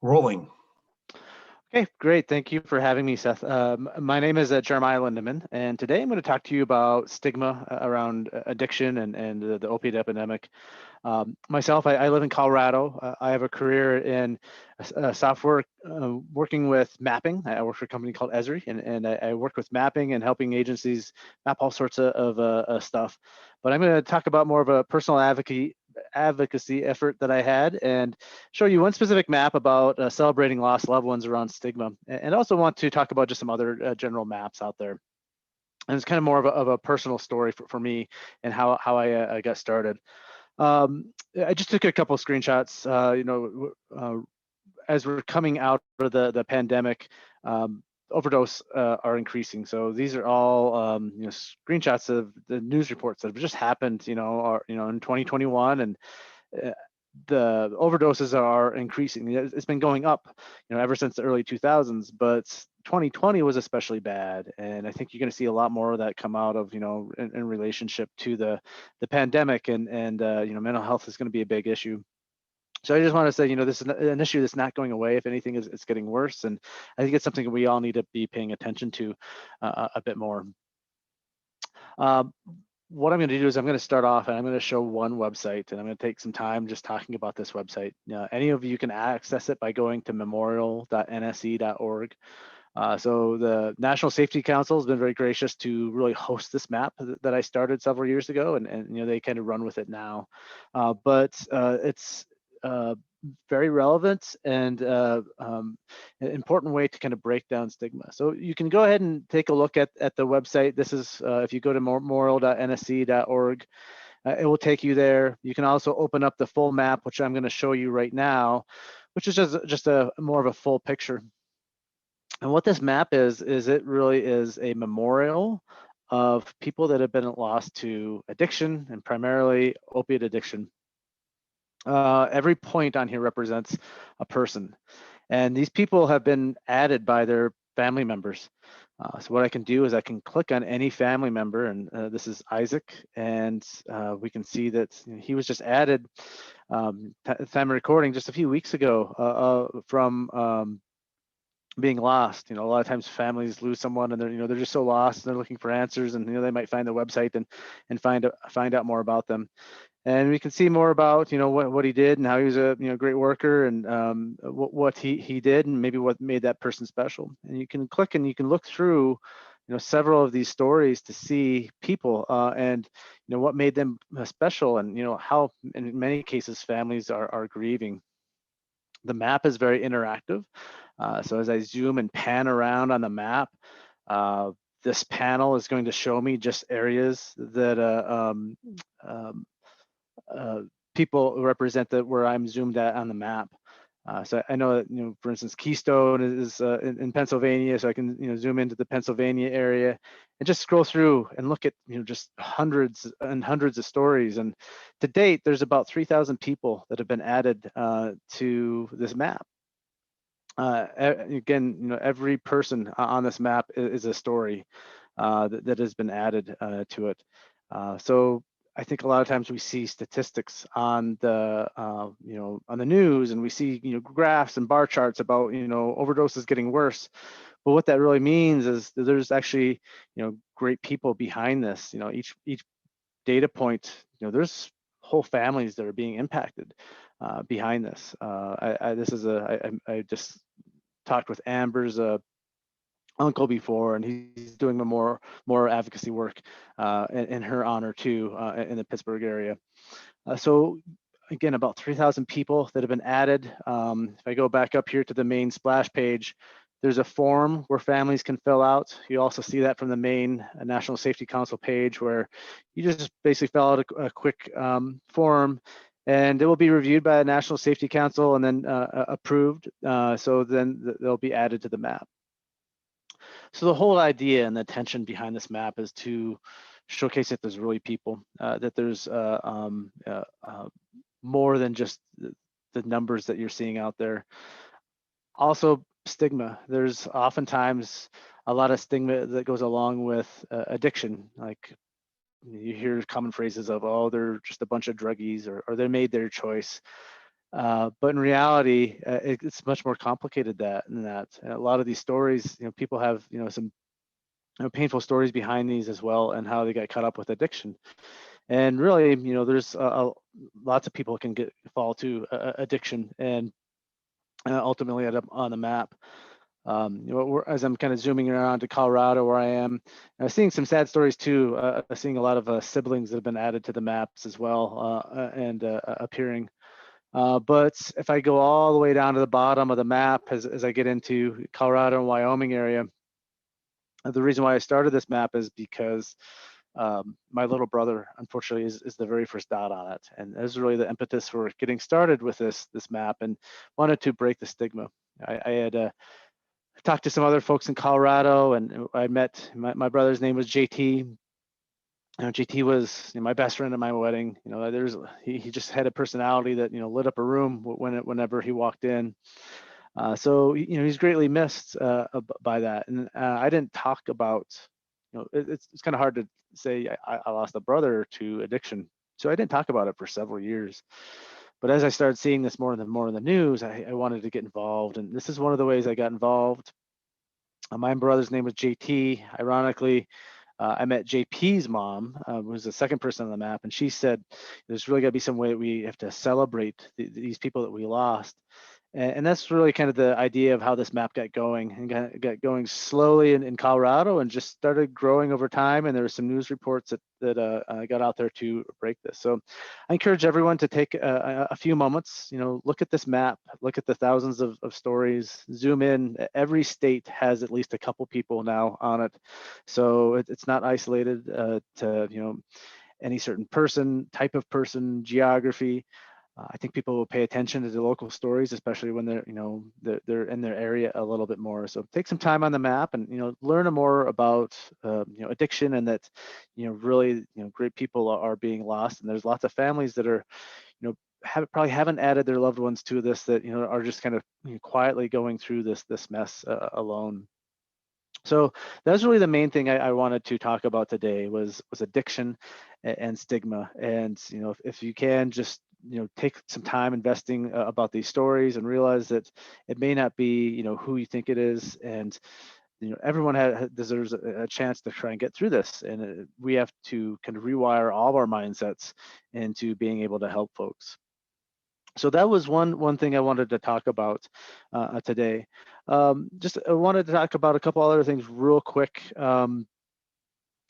Rolling. Okay, great. Thank you for having me, Seth. My name is Jeremiah Lindemann, and today I'm going to talk to you about stigma around addiction and the opiate epidemic. Myself, I live in Colorado. I have a career in software, working with mapping. I work for a company called Esri, and I work with mapping and helping agencies map all sorts of stuff. But I'm going to talk about more of a personal advocacy effort that I had and show you one specific map about celebrating lost loved ones around stigma, and also want to talk about just some other general maps out there. And it's kind of more of a personal story for me and how I got started. I just took a couple of screenshots. As we're coming out of the pandemic, overdose are increasing. So these are all screenshots of the news reports that have just happened, or in 2021, and uh, the overdoses are increasing. It's been going up, ever since the early 2000s, but 2020 was especially bad, and I think you're going to see a lot more of that come out of, in relationship to the pandemic, and mental health is going to be a big issue. So I just want to say, this is an issue that's not going away. If anything, it's getting worse, and I think it's something we all need to be paying attention to a bit more. Um, what I'm going to do is I'm going to start off and I'm going to show one website, and I'm going to take some time just talking about this website. Any of you can access it by going to memorial.nse.org. So the National Safety Council has been very gracious to really host this map that I started several years ago, and they kind of run with it now. But it's very relevant and an important way to kind of break down stigma. So you can go ahead and take a look at the website. This is, if you go to memorial.nsc.org, it will take you there. You can also open up the full map, which I'm going to show you right now, which is just a more of a full picture. And what this map is it really is a memorial of people that have been lost to addiction, and primarily opiate addiction. Every point on here represents a person, and these people have been added by their family members. So what I can do is I can click on any family member, and this is Isaac, and we can see that he was just added, time of recording, just a few weeks ago, from being lost. A lot of times families lose someone, and they're just so lost, and they're looking for answers, and they might find the website and find out more about them. And we can see more about what he did and how he was a great worker, and what he did, and maybe what made that person special. And you can click and you can look through several of these stories to see people, and what made them special, and how in many cases families are grieving. The map is very interactive. So as I zoom and pan around on the map, this panel is going to show me just areas that people represent that where I'm zoomed at on the map. So I know that, for instance, Keystone is in Pennsylvania, so I can zoom into the Pennsylvania area and just scroll through and look at just hundreds and hundreds of stories. And to date, there's about 3,000 people that have been added to this map. Again, every person on this map is a story that has been added to it. So I think a lot of times we see statistics on the on the news, and we see graphs and bar charts about overdoses getting worse. But what that really means is that there's actually great people behind this. Each data point, there's whole families that are being impacted behind this. I just talked with Amber's uncle before, and he's doing more advocacy work in her honor too, in the Pittsburgh area. So again, about 3,000 people that have been added. If I go back up here to the main splash page, there's a form where families can fill out. You also see that from the main National Safety Council page, where you just basically fill out a quick form, and it will be reviewed by the National Safety Council and then approved. So then they'll be added to the map. So the whole idea and the intention behind this map is to showcase that there's really people, that there's more than just the numbers that you're seeing out there. Also, stigma. There's oftentimes a lot of stigma that goes along with addiction. Like you hear common phrases of, oh, they're just a bunch of druggies, or they made their choice. But in reality, it's much more complicated than that. And a lot of these stories, people have, some painful stories behind these as well, and how they got caught up with addiction. And really, there's lots of people can fall to addiction, and ultimately end up on the map. As I'm kind of zooming around to Colorado, where I am, seeing some sad stories too. Seeing a lot of siblings that have been added to the maps as well, and appearing. But if I go all the way down to the bottom of the map, as I get into Colorado and Wyoming area, the reason why I started this map is because my little brother, unfortunately, is the very first dot on it, and that was really the impetus for getting started with this map, and wanted to break the stigma. I had talked to some other folks in Colorado, and I met my brother's name was JT. JT was my best friend at my wedding. He just had a personality that lit up a room whenever he walked in. So he's greatly missed by that. And I didn't talk about, it's kind of hard to say I lost a brother to addiction. So I didn't talk about it for several years. But as I started seeing this more and more in the news, I wanted to get involved. And this is one of the ways I got involved. My brother's name was JT. Ironically, I met JP's mom, who was the second person on the map, and she said, "There's really got to be some way that we have to celebrate these people that we lost." And that's really kind of the idea of how this map got going, and got going slowly in Colorado, and just started growing over time. And there were some news reports that got out there to break this. So I encourage everyone to take a few moments, look at this map, look at the thousands of stories, zoom in. Every state has at least a couple people now on it. So it's not isolated to, any certain person, type of person, geography. I think people will pay attention to the local stories, especially when they're in their area a little bit more. So take some time on the map, and learn more about addiction, and that really great people are being lost, and there's lots of families that are probably haven't added their loved ones to this, that are just kind of quietly going through this mess alone. So that's really the main thing I wanted to talk about today was addiction and stigma. And if you can just take some time investing about these stories, and realize that it may not be who you think it is, and everyone deserves a chance to try and get through this, and we have to kind of rewire all of our mindsets into being able to help folks. So that was one thing I wanted to talk about today. Just I wanted to talk about a couple other things real quick.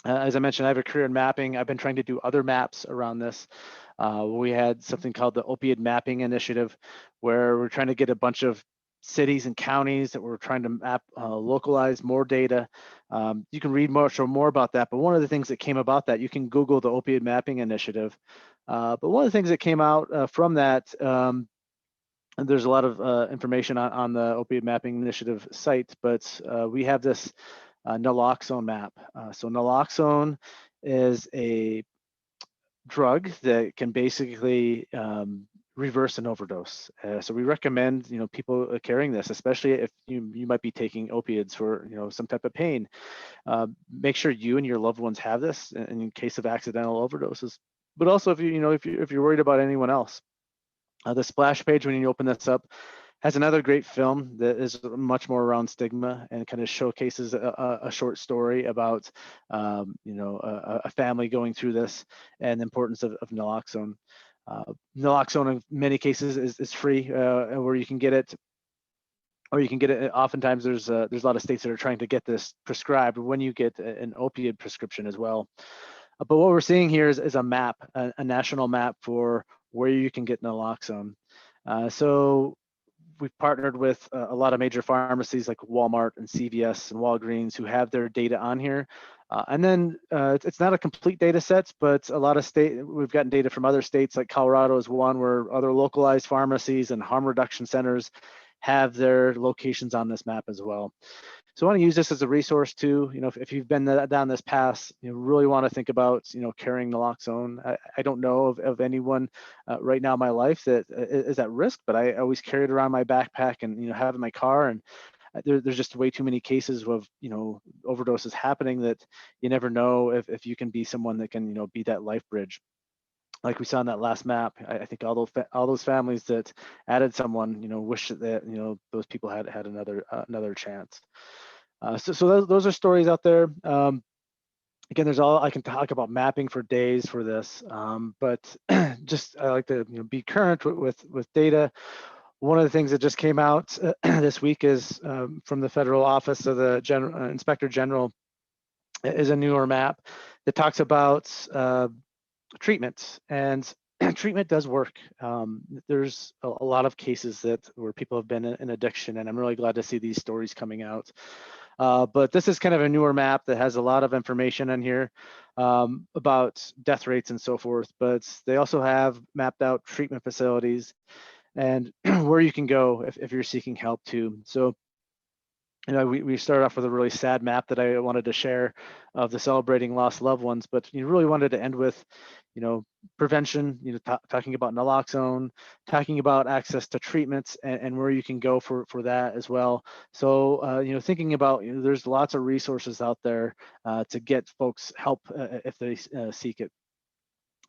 As I mentioned, I have a career in mapping. I've been trying to do other maps around this. We had something called the Opioid Mapping Initiative, where we're trying to get a bunch of cities and counties that we're trying to map, localize more data. You can read more about that. But one of the things that came about that, you can Google the Opioid Mapping Initiative. But one of the things that came out from that, and there's a lot of information on the Opioid Mapping Initiative site, but we have this naloxone map. So naloxone is a drug that can basically reverse an overdose. So we recommend people carrying this, especially if you might be taking opiates for some type of pain. Make sure you and your loved ones have this in case of accidental overdoses. But also if if you're worried about anyone else. The splash page, when you open this up, has another great film that is much more around stigma, and kind of showcases a short story about a family going through this, and the importance of naloxone. Naloxone in many cases is free, where you can get it, or you can get it. Oftentimes there's a lot of states that are trying to get this prescribed when you get an opioid prescription as well. But what we're seeing here is a map, a national map for where you can get naloxone. So we've partnered with a lot of major pharmacies like Walmart and CVS and Walgreens, who have their data on here. And then it's not a complete data set, but a lot of we've gotten data from other states, like Colorado is one, where other localized pharmacies and harm reduction centers have their locations on this map as well. So I want to use this as a resource too. If you've been down this path, you really want to think about, carrying naloxone. I don't know of anyone right now in my life that is at risk, but I always carry it around my backpack, and have it in my car. And there's just way too many cases of overdoses happening, that you never know if you can be someone that can be that life bridge. like we saw in that last map, I think all those families that added someone, wish that those people had another chance. So those are stories out there. Again, there's all I can talk about mapping for days for this, but just I like to be current with data. One of the things that just came out this week is from the Federal Office of the Inspector General is a newer map that talks about treatment, and treatment does work. There's a lot of cases where people have been in addiction, and I'm really glad to see these stories coming out. But this is kind of a newer map that has a lot of information in here about death rates and so forth. But they also have mapped out treatment facilities and where you can go if you're seeking help too. So we started off with a really sad map that I wanted to share of the celebrating lost loved ones, but you really wanted to end with, prevention, talking about naloxone, talking about access to treatments and where you can go for that as well. So, thinking about, there's lots of resources out there to get folks help if they seek it.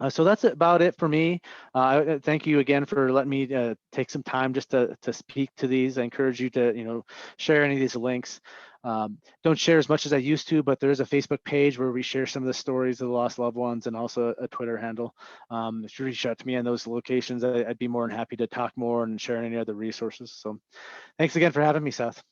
So that's about it for me. Thank you again for letting me take some time just to speak to these. I encourage you to share any of these links. Don't share as much as I used to, but there is a Facebook page where we share some of the stories of the lost loved ones, and also a Twitter handle. If you reach out to me on those locations, I'd be more than happy to talk more and share any other resources. So thanks again for having me, Seth.